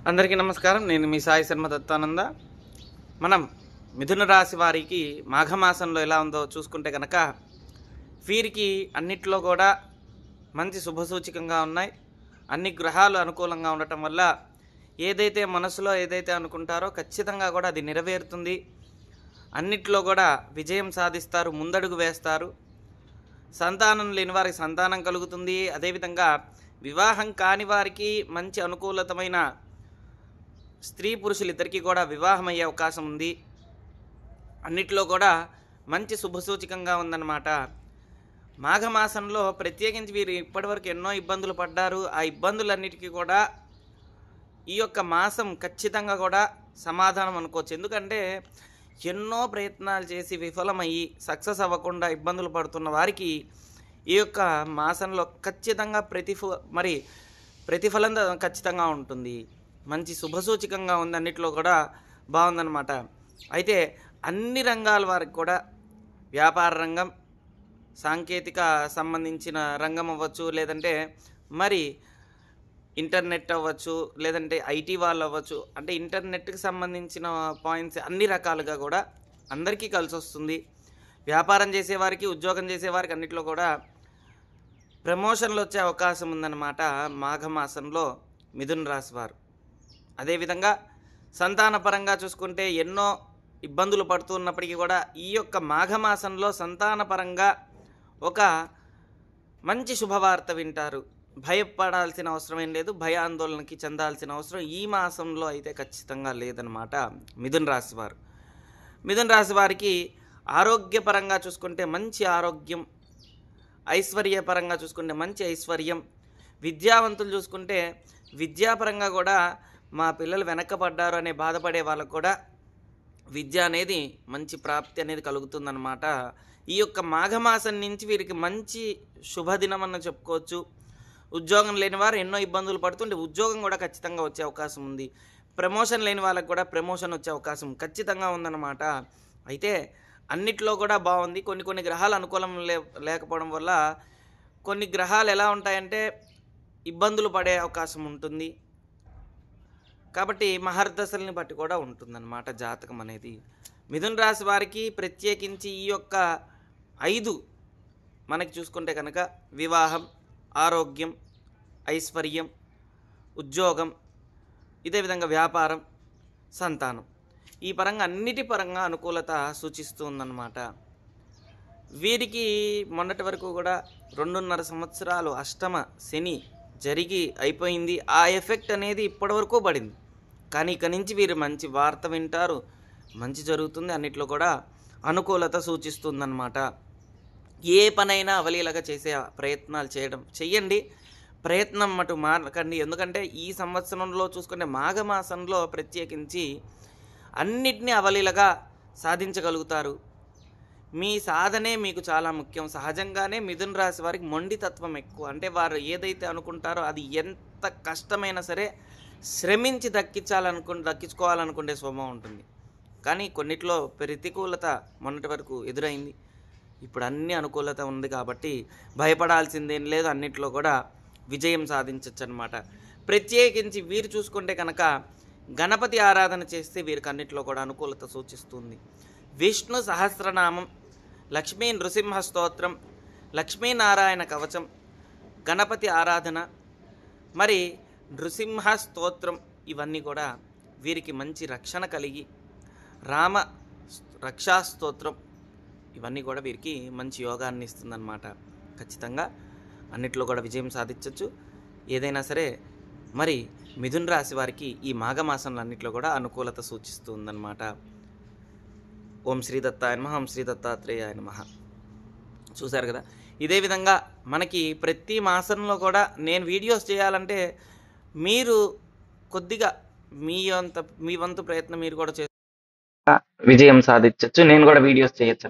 అందరికీ నమస్కారం. నేను మీ సాయి శర్మ దత్తానంద. మనం మిథున రాశి వారికి మాఘమాసంలో ఎలా ఉందో చూసుకుంటే కనుక వీరికి అన్నిట్లో కూడా మంచి శుభసూచకంగా ఉన్నాయి. అన్ని గ్రహాలు అనుకూలంగా ఉండటం వల్ల ఏదైతే మనసులో ఏదైతే అనుకుంటారో ఖచ్చితంగా కూడా అది నెరవేరుతుంది. అన్నిట్లో కూడా విజయం సాధిస్తారు, ముందడుగు వేస్తారు. సంతానం లేని వారికి సంతానం కలుగుతుంది. అదేవిధంగా వివాహం కాని వారికి మంచి అనుకూలతమైన స్త్రీ పురుషులిద్దరికీ కూడా వివాహం అయ్యే అవకాశం ఉంది. అన్నిట్లో కూడా మంచి శుభసూచకంగా ఉందన్నమాట. మాఘమాసంలో ప్రత్యేకించి వీరు ఇప్పటివరకు ఎన్నో ఇబ్బందులు పడ్డారు. ఆ ఇబ్బందులన్నిటికీ కూడా ఈ యొక్క మాసం ఖచ్చితంగా కూడా సమాధానం అనుకోవచ్చు. ఎందుకంటే ఎన్నో ప్రయత్నాలు చేసి విఫలమయ్యి సక్సెస్ అవ్వకుండా ఇబ్బందులు పడుతున్న వారికి ఈ యొక్క మాసంలో ఖచ్చితంగా ప్రతిఫలం ఖచ్చితంగా ఉంటుంది. మంచి శుభసూచకంగా ఉంది. అన్నిట్లో కూడా బాగుందన్నమాట. అయితే అన్ని రంగాల వారికి కూడా వ్యాపార రంగం, సాంకేతిక సంబంధించిన రంగం అవ్వచ్చు, లేదంటే మరి ఇంటర్నెట్ అవ్వచ్చు, లేదంటే ఐటీ వాళ్ళు అవ్వచ్చు. అంటే ఇంటర్నెట్కి సంబంధించిన పాయింట్స్ అన్ని రకాలుగా కూడా అందరికీ కలిసి వస్తుంది. వ్యాపారం చేసేవారికి, ఉద్యోగం చేసేవారికి అన్నిట్లో కూడా ప్రమోషన్లు వచ్చే అవకాశం ఉందన్నమాట మాఘమాసంలో మిథున రాశి వారు. అదేవిధంగా సంతానపరంగా చూసుకుంటే ఎన్నో ఇబ్బందులు పడుతున్నప్పటికీ కూడా ఈ యొక్క మాఘమాసంలో సంతానపరంగా ఒక మంచి శుభవార్త వింటారు. భయపడాల్సిన అవసరం ఏం లేదు, భయాందోళనకి చెందాల్సిన అవసరం ఈ మాసంలో అయితే ఖచ్చితంగా లేదనమాట. మిథున రాశి వారు, మిథున రాశి వారికి ఆరోగ్యపరంగా చూసుకుంటే మంచి ఆరోగ్యం, ఐశ్వర్యపరంగా చూసుకుంటే మంచి ఐశ్వర్యం, విద్యావంతులు చూసుకుంటే విద్యాపరంగా కూడా మా పిల్లలు వెనకబడ్డారు అనే బాధపడే వాళ్ళకు కూడా విద్య అనేది మంచి ప్రాప్తి అనేది కలుగుతుందన్నమాట. ఈ యొక్క మాఘమాసం నుంచి వీరికి మంచి శుభదినం అన్న చెప్పుకోవచ్చు. ఉద్యోగం లేని వారు ఎన్నో ఇబ్బందులు పడుతుంటే ఉద్యోగం కూడా ఖచ్చితంగా వచ్చే అవకాశం ఉంది. ప్రమోషన్ లేని వాళ్ళకు కూడా ప్రమోషన్ వచ్చే అవకాశం ఖచ్చితంగా ఉందన్నమాట. అయితే అన్నిట్లో కూడా బాగుంది. కొన్ని గ్రహాలు అనుకూలం లేకపోవడం వల్ల కొన్ని గ్రహాలు ఎలా ఉంటాయంటే ఇబ్బందులు పడే అవకాశం ఉంటుంది. కాబట్టి మహర్దశల్ని బట్టి కూడా ఉంటుందన్నమాట జాతకం అనేది. మిథున రాశి వారికి ప్రత్యేకించి ఈ యొక్క 5 మనకి చూసుకుంటే కనుక వివాహం, ఆరోగ్యం, ఐశ్వర్యం, ఉద్యోగం, ఇదే విధంగా వ్యాపారం, సంతానం, ఈ పరంగా అన్నిటి పరంగా అనుకూలత సూచిస్తుందన్నమాట. వీరికి మొన్నటి వరకు కూడా 2.5 సంవత్సరాలు అష్టమ శని జరిగి అయిపోయింది. ఆ ఎఫెక్ట్ అనేది ఇప్పటివరకు పడింది. కానీ ఇక నుంచి వీరు మంచి వార్త వింటారు, మంచి జరుగుతుంది. అన్నిట్లో కూడా అనుకూలత సూచిస్తుందన్నమాట. ఏ పనైనా అవలీలగా చేసే ప్రయత్నాలు చెయ్యండి. ప్రయత్నం మటు మారకండి. ఎందుకంటే ఈ సంవత్సరంలో చూసుకుంటే మాఘమాసంలో ప్రత్యేకించి అన్నిటినీ అవలీలగా సాధించగలుగుతారు. మీ సాధనే మీకు చాలా ముఖ్యం. సహజంగానే మిథున రాశి వారికి మొండితత్వం ఎక్కువ. అంటే వారు ఏదైతే అనుకుంటారో అది ఎంత కష్టమైనా సరే శ్రమించి దక్కించుకోవాలనుకునే స్వభావం ఉంటుంది. కానీ కొన్నిట్లో ప్రతికూలత మొన్నటి వరకు ఎదురైంది. ఇప్పుడు అన్ని అనుకూలత ఉంది కాబట్టి భయపడాల్సిందేం లేదు. అన్నిట్లో కూడా విజయం సాధించవచ్చు అన్నమాట. ప్రత్యేకించి వీరు చూసుకుంటే కనుక గణపతి ఆరాధన చేస్తే వీరికి అన్నిట్లో కూడా అనుకూలత సూచిస్తుంది. విష్ణు సహస్రనామం, లక్ష్మీ నృసింహ స్తోత్రం, లక్ష్మీనారాయణ కవచం, గణపతి ఆరాధన, మరి నృసింహ స్తోత్రం, ఇవన్నీ కూడా వీరికి మంచి రక్షణ కలిగి, రామ రక్షా స్తోత్రం, ఇవన్నీ కూడా వీరికి మంచి యోగాన్ని ఇస్తుందన్నమాట. ఖచ్చితంగా అన్నిట్లో కూడా విజయం సాధించవచ్చు. ఏదైనా సరే మరి మిథున రాశి వారికి ఈ మాఘమాసంలో అన్నిట్లో కూడా అనుకూలత సూచిస్తుందన్నమాట. ఓం శ్రీ దత్తాయ నమః, ఓం శ్రీ దత్తాత్రేయాయ నమః. చూశారు కదా. ఇదే విధంగా మనకి ప్రతి మాసంలో కూడా నేను వీడియోస్ చేయాలంటే మీరు కొద్దిగా మీ వంతు ప్రయత్నం మీరు కూడా చేస్తే విజయం సాధించవచ్చు. నేను కూడా వీడియోస్ చేయొచ్చు.